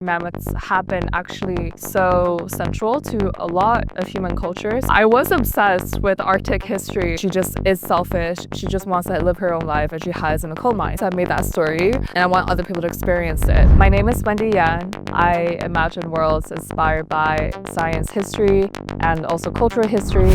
Mammoths have been actually so central to a lot of human cultures. I was obsessed with Arctic history. She just is selfish. She just wants to live her own life and she hides in a coal mine. So I made that story and I want other people to experience it. My name is Wendi Yan. I imagine worlds inspired by science history and also cultural history.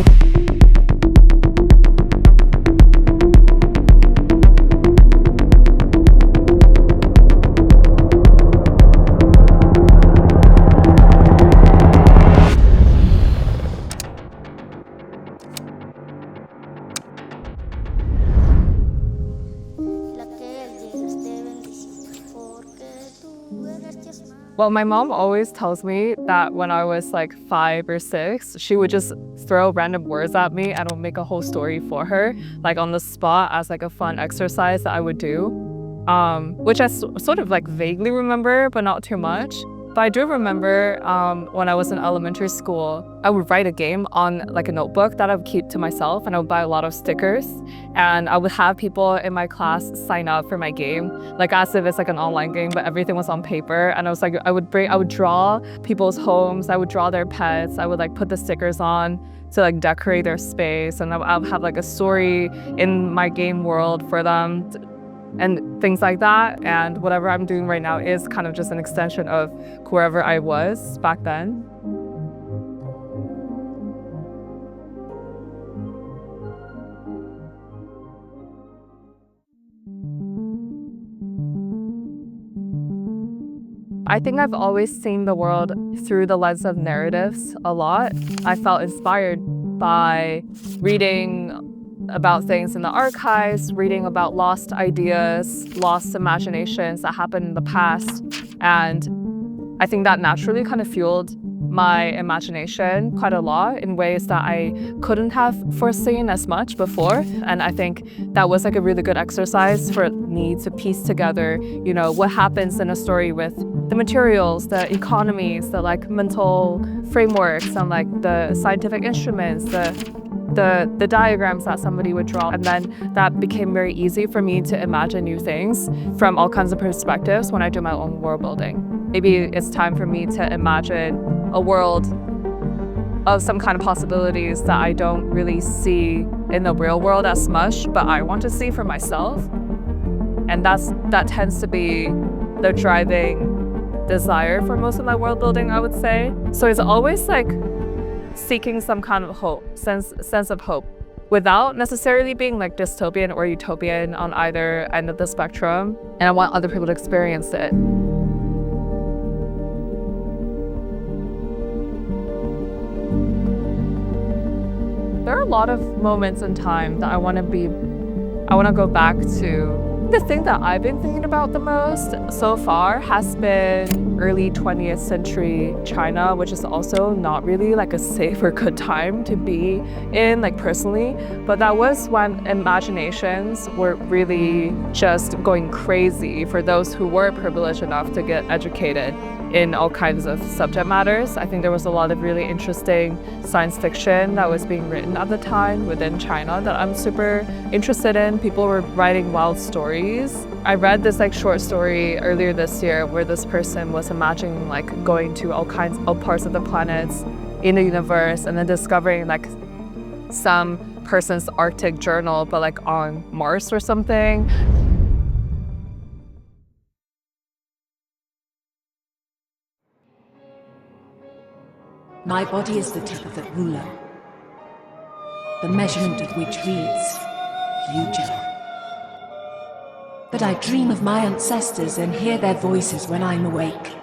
Well, my mom always tells me that when I was like 5 or 6, she would just throw random words at me and I'll make a whole story for her, like on the spot as like a fun exercise that I would do, which I sort of like vaguely remember, but not too much. But I do remember when I was in elementary school, I would write a game on like a notebook that I would keep to myself, and I would buy a lot of stickers, and I would have people in my class sign up for my game, like as if it's like an online game, but everything was on paper. And I was like, I would draw people's homes, I would draw their pets, I would like put the stickers on to like decorate their space, and I would have like a story in my game world for them. And things like that, and whatever I'm doing right now is kind of just an extension of whoever I was back then. I think I've always seen the world through the lens of narratives a lot. I felt inspired by reading about things in the archives, reading about lost ideas, lost imaginations that happened in the past. And I think that naturally kind of fueled my imagination quite a lot in ways that I couldn't have foreseen as much before. And I think that was like a really good exercise for me to piece together, you know, what happens in a story with the materials, the economies, the like mental frameworks, and like the scientific instruments, the diagrams that somebody would draw. And then that became very easy for me to imagine new things from all kinds of perspectives when I do my own world building. Maybe it's time for me to imagine a world of some kind of possibilities that I don't really see in the real world as much, but I want to see for myself. And that tends to be the driving desire for most of my world building, I would say. So it's always like seeking some kind of hope, sense of hope, without necessarily being like dystopian or utopian on either end of the spectrum. And I want other people to experience it. There are a lot of moments in time that I want to go back to. The thing that I've been thinking about the most so far has been early 20th century China, which is also not really like a safe or good time to be in, like personally, but that was when imaginations were really just going crazy for those who were privileged enough to get educated in all kinds of subject matters. I think there was a lot of really interesting science fiction that was being written at the time within China that I'm super interested in. People were writing wild stories. I read this like short story earlier this year where this person was imagining like going to all parts of the planets in the universe and then discovering like some person's Arctic journal, but like on Mars or something. My body is the tip of the ruler, the measurement of which reads, future. But I dream of my ancestors and hear their voices when I'm awake.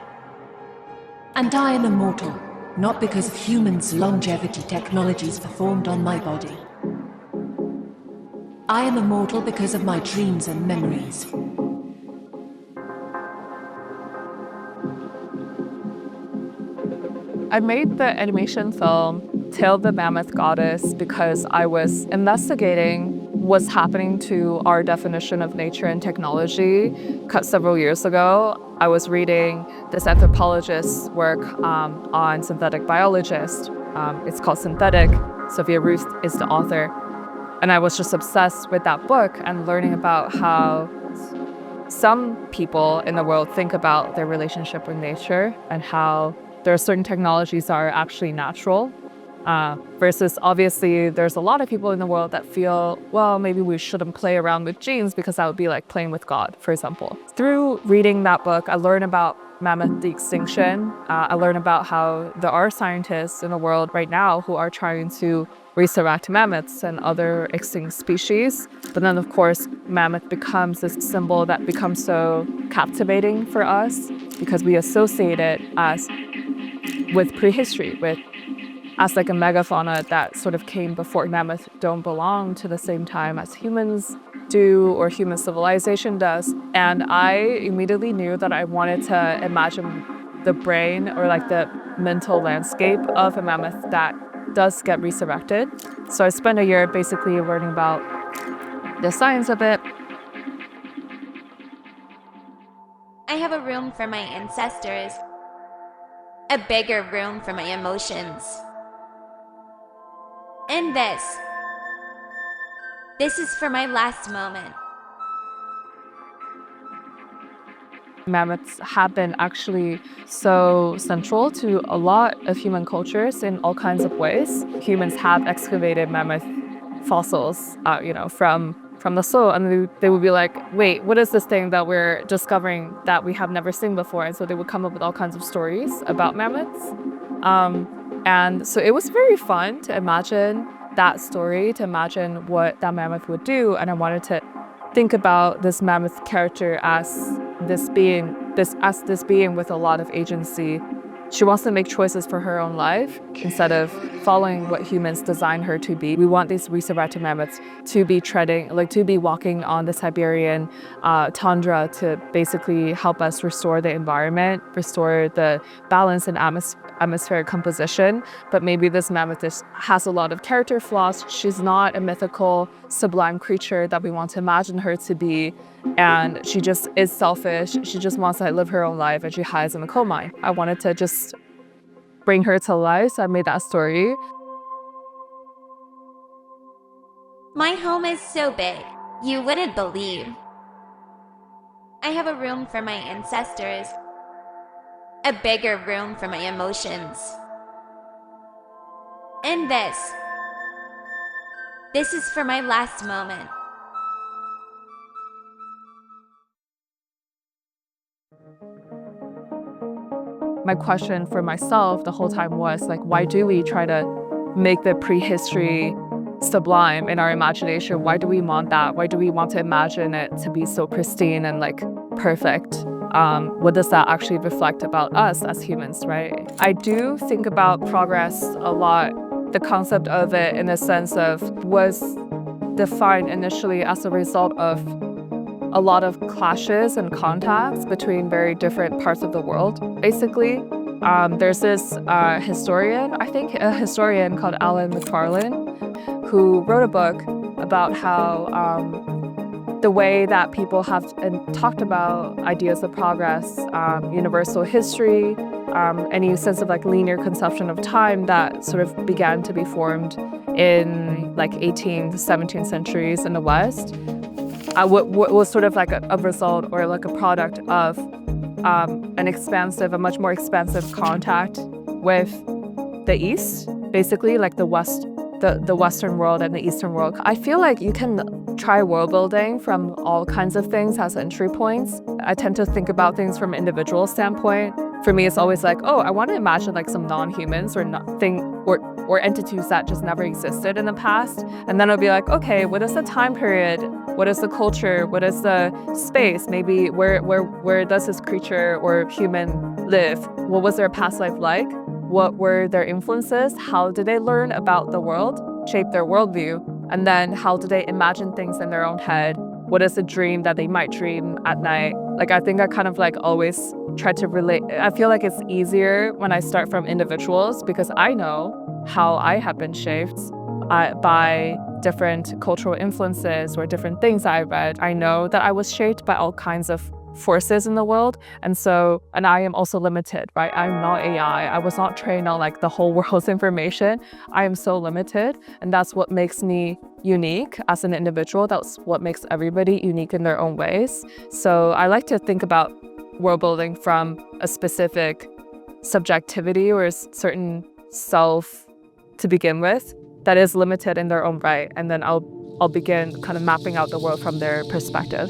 And I am immortal, not because of humans' longevity technologies performed on my body. I am immortal because of my dreams and memories. I made the animation film Tale of the Mammoth Goddess because I was investigating what's happening to our definition of nature and technology. Several years ago, I was reading this anthropologist's work on synthetic biologists. It's called Synthetic. Sophia Ruth is the author. And I was just obsessed with that book and learning about how some people in the world think about their relationship with nature and how there are certain technologies that are actually natural. Versus obviously there's a lot of people in the world that feel, well, maybe we shouldn't play around with genes because that would be like playing with God, for example. Through reading that book, I learned about mammoth extinction. I learned about how there are scientists in the world right now who are trying to resurrect mammoths and other extinct species. But then of course, mammoth becomes this symbol that becomes so captivating for us because we associate it as with prehistory, as like a megafauna that sort of came before. Mammoths don't belong to the same time as humans do or human civilization does. And I immediately knew that I wanted to imagine the brain or like the mental landscape of a mammoth that does get resurrected. So I spent a year basically learning about the science of it. I have a room for my ancestors, a bigger room for my emotions. And this is for my last moment. Mammoths have been actually so central to a lot of human cultures in all kinds of ways. Humans have excavated mammoth fossils, from the soil, and they would be like, wait, what is this thing that we're discovering that we have never seen before? And so they would come up with all kinds of stories about mammoths. And so it was very fun to imagine that story, to imagine what that mammoth would do. And I wanted to think about this mammoth character as this being with a lot of agency. She wants to make choices for her own life instead of following what humans design her to be. We want these resurrected mammoths to be to be walking on the Siberian tundra to basically help us restore the environment, restore the balance in atmospheric composition. But maybe this mammoth has a lot of character flaws. She's not a mythical, sublime creature that we want to imagine her to be. And she just is selfish. She just wants to live her own life, and she hides in the coal mine. I wanted to just bring her to life, so I made that story. My home is so big, you wouldn't believe. I have a room for my ancestors, a bigger room for my emotions. And this is for my last moment. My question for myself the whole time was like, why do we try to make the prehistory sublime in our imagination? Why do we want that? Why do we want to imagine it to be so pristine and like perfect? What does that actually reflect about us as humans, right? I do think about progress a lot. The concept of it in the sense of was defined initially as a result of a lot of clashes and contacts between very different parts of the world. Basically, there's this historian called Alan McFarlane, who wrote a book about how the way that people have talked about ideas of progress, universal history, any sense of like linear conception of time that sort of began to be formed in like 18th, 17th centuries in the West. What was sort of like a result or like a product of a much more expansive contact with the East, basically like the Western world and the Eastern world. I feel like you can try world building from all kinds of things as entry points. I tend to think about things from an individual standpoint. For me, it's always like, oh, I want to imagine like some non-humans or nothing or entities that just never existed in the past. And then I'll be like, okay, what is the time period? What is the culture? What is the space? Maybe where does this creature or human live? What was their past life like? What were their influences? How did they learn about the world, shape their worldview? And then how do they imagine things in their own head? What is a dream that they might dream at night? Like, I think I kind of like always try to relate. I feel like it's easier when I start from individuals because I know how I have been shaped by different cultural influences or different things I read. I know that I was shaped by all kinds of forces in the world. And I am also limited, right? I'm not AI. I was not trained on like the whole world's information. I am so limited. And that's what makes me unique as an individual. That's what makes everybody unique in their own ways. So I like to think about world building from a specific subjectivity or a certain self to begin with that is limited in their own right. And then I'll begin kind of mapping out the world from their perspective.